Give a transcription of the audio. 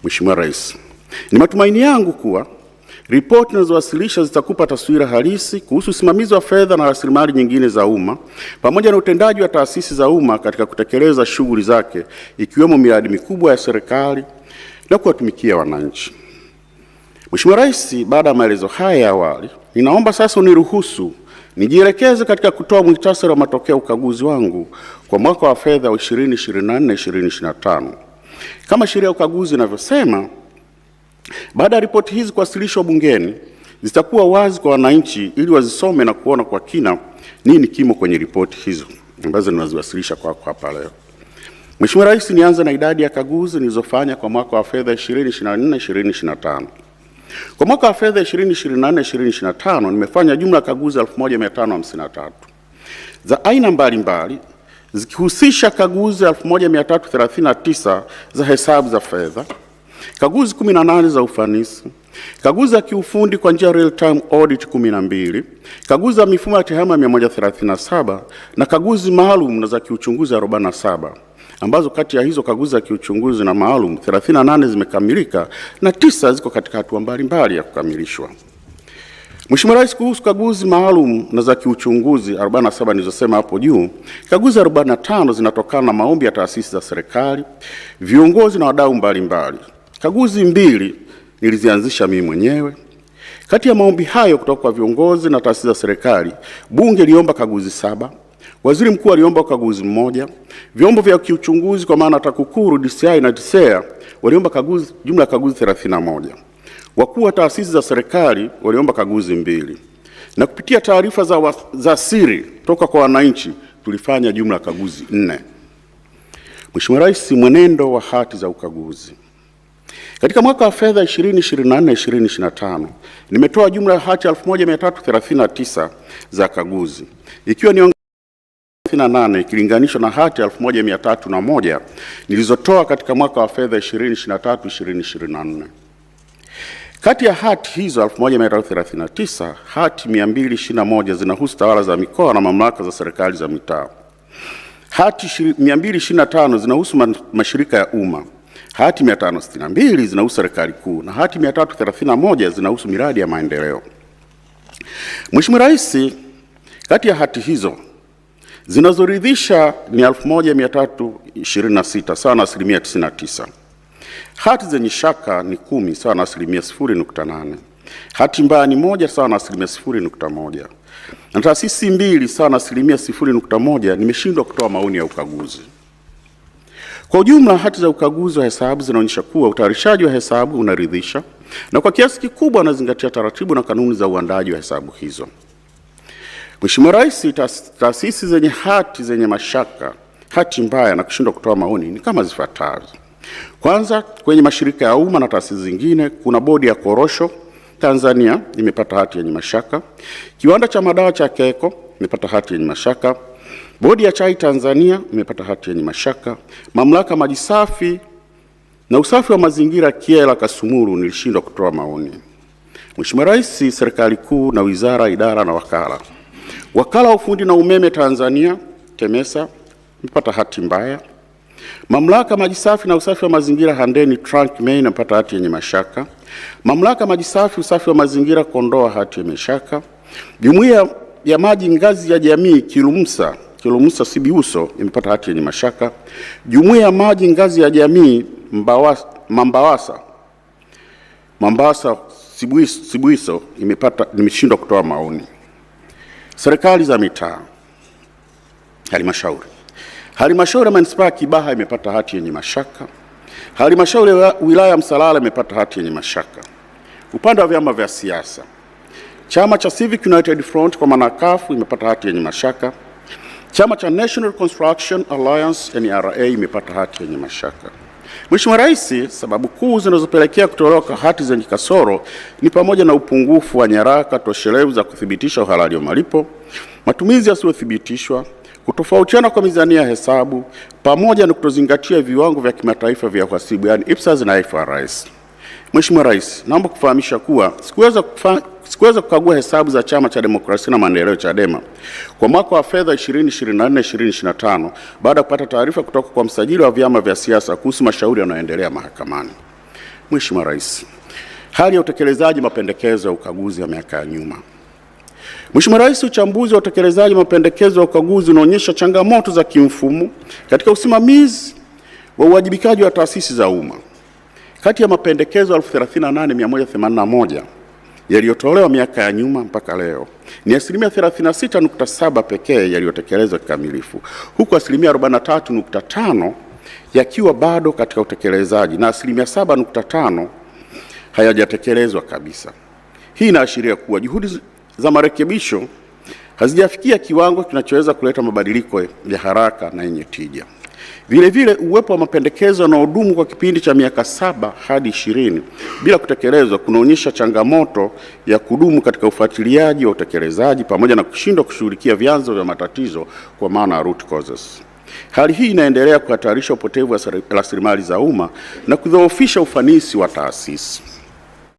Mheshimiwa Rais, ni matumaini yangu kuwa ripoti ninazowasilisha zitakupa taswira halisi kuhusu usimamizi wa fedha na rasilimali nyingine za umma pamoja na utendaji wa taasisi za umma katika kutekeleza shughuli zake ikiwemo miradi mikubwa ya serikali na kuwatumikia wananchi. Mheshimiwa Rais, baada ya maelezo haya ya awali, ninaomba sasa uniruhusu nijielekeze katika kutoa muhtasari wa matokeo ya ukaguzi wangu kwa mwaka wa fedha wa 2024/2025. Kama sheria ya ukaguzi inavyosema, baada ya ripoti hizi kuwasilishwa bungeni, zitakuwa wazi kwa wananchi ili wazisome na kuona kwa kina nini kimo kwenye ripoti hizo ambazo ninaziwasilisha kwako hapa leo. Mheshimiwa Rais, nianze na idadi ya kaguzi nilizofanya kwa mwaka wa fedha 2024/2025. Kwa mwaka wa fedha 2024/2025 nimefanya jumla ya kaguzi 1553 za aina mbalimbali zikihusisha kaguzi 1339 za hesabu za fedha, kaguzi 18 za ufanisi, kaguzi za kiufundi kwa njia real time audit 12, kaguzi za mifumo ya tehama 137 na kaguzi maalum na za kiuchunguzi 47, ambazo kati ya hizo kaguzi za kiuchunguzi na maalum 38 zimekamilika na 9 ziko katika hatua mbalimbali ya kukamilishwa. Mheshimiwa Rais, kuhusu kaguzi maalum na za kiuchunguzi 47 nilizosema hapo juu, kaguzi 45 zinatokana na maombi ya taasisi za serikali, viongozi na wadau mbalimbali. Kaguzi 2 nilizianzisha mimi mwenyewe. Kati ya maombi hayo kutoka kwa viongozi na taasisi za serikali, Bunge liomba kaguzi 7, Waziri Mkuu aliomba kaguzi 1, vyombo vya kiuchunguzi kwa maana TAKUKURU, DCI na TSEA waliomba kaguzi, jumla ya kaguzi 31. Wakuu wa taasisi za serikali waliomba kaguzi 2. Na kupitia taarifa za siri toka kwa wananchi tulifanya jumla ya kaguzi 4. Mheshimiwa Rais, mwenendo wa hati za ukaguzi. Katika mwaka wa fedha 2024/2025 nimetoa jumla ya hati 1339 za kaguzi, ikiwa ni 38 ikilinganishwa na hati 1301 nilizotoa katika mwaka wa fedha 2023/2024. Kati ya hati hizo 1339, hati 221 zinahusu tawala za mikoa na mamlaka za serikali za mitaa. Hati 225 zinahusu mashirika ya umma. Hati 562 zinahusu serikali kuu na hati 331 zinahusu miradi ya maendeleo. Mheshimiwa Rais, kati ya hati hizo zinazoridhisha ni 1326 sawa na 99%. Hati zenye shaka ni 10 sawa na 0.8. Hati mbaya ni 1 sawa na 0.1. Na taasisi 2 sawa na 0.1 nimeshindwa kutoa maoni ya ukaguzi. Kwa ujumla, hati za ukaguzi wa hesabu zinaonyesha kuwa utayarishaji wa hesabu unaridhisha na kwa kiasi kikubwa unazingatia taratibu na kanuni za uandaji wa hesabu hizo. Mheshimiwa Rais, taasisi zenye hati zenye mashaka, hati mbaya na kushindwa kutoa maoni ni kama zifuatazo. Kwanza, kwenye mashirika ya umma na taasisi zingine kuna Bodi ya Korosho Tanzania imepata hati yenye mashaka, Kiwanda cha Madawa cha KECO imepata hati yenye mashaka, Bodi ya Chai Tanzania imepata hati yenye mashaka, Mamlaka Maji Safi na Usafi wa Mazingira Kyela Kasumulu nilishindwa kutoa maoni. Mheshimiwa Rais, serikali kuu na wizara, idara na wakala. Wakala wa Ufundi na Umeme Tanzania TEMESA imepata hati mbaya. Mamlaka Maji Safi na Usafi wa Mazingira Handeni Trunk Main imepata hati yenye mashaka. Mamlaka Maji Safi Usafi wa Mazingira Kondoa hati yenye mashaka. Jumuiya ya Maji Ngazi ya Jamii Kilumsa Sibiuso imepata hati yenye mashaka. Jumuiya ya Maji Ngazi ya Jamii Mambawasa Sibuiso nimeshindwa kutoa maoni. Serikali za mitaa. Halmashauri ya Manispaa ya Kibaha imepata hati yenye mashaka. Halmashauri ya Wilaya ya Msalala imepata hati yenye mashaka. Upande wa vyama vya siasa, Chama cha Civic United Front kwa maana CUF imepata hati yenye mashaka. Chama cha National Construction Alliance NRA imepata hati yenye mashaka. Mheshimiwa Rais, sababu kuu zinazopelekea kutolewa kwa hati zenye kasoro ni pamoja na upungufu wa nyaraka toshelevu za kuthibitisha uhalali wa malipo, matumizi yasiyothibitishwa, kutofautiana kwa mizania ya hesabu, pamoja na kutozingatia viwango vya kimataifa vya uhasibu yani IPSAS na IFRS. Mheshimiwa Rais, naomba kufahamisha kuwa sikuweza kukagua hesabu za Chama cha Demokrasia na Maendeleo Chadema kwa mwaka wa fedha 2024/2025 baada ya kupata taarifa kutoka kwa msajili wa vyama vya siasa kuhusu mashauri yanayoendelea mahakamani. Mheshimiwa Rais, hali ya utekelezaji mapendekezo ya ukaguzi ya miaka ya nyuma. Mheshimiwa Rais, uchambuzi wa utekelezaji mapendekezo ya ukaguzi unaonyesha changamoto za kimfumo katika usimamizi wa uwajibikaji wa taasisi za umma. Kati ya mapendekezo 38,181 yaliyotolewa miaka ya nyuma mpaka leo, ni asilimia 36.7 pekee yaliyotekelezwa kikamilifu, huku asilimia 43.5 yakiwa bado katika utekelezaji na asilimia 7.5 hayajatekelezwa kabisa. Hii inaashiria kuwa juhudi za marekebisho hazijafikia kiwango kinachoweza kuleta mabadiliko ya haraka na yenye tija. Vile vile, uwepo wa mapendekezo yanayodumu kwa kipindi cha miaka 7 hadi 20 bila kutekelezwa kunaonyesha changamoto ya kudumu katika ufuatiliaji wa utekelezaji pamoja na kushindwa kushughulikia vyanzo vya matatizo kwa maana ya root causes. Hali hii inaendelea kuhatarisha upotevu wa rasilimali za umma na kudhoofisha ufanisi wa taasisi.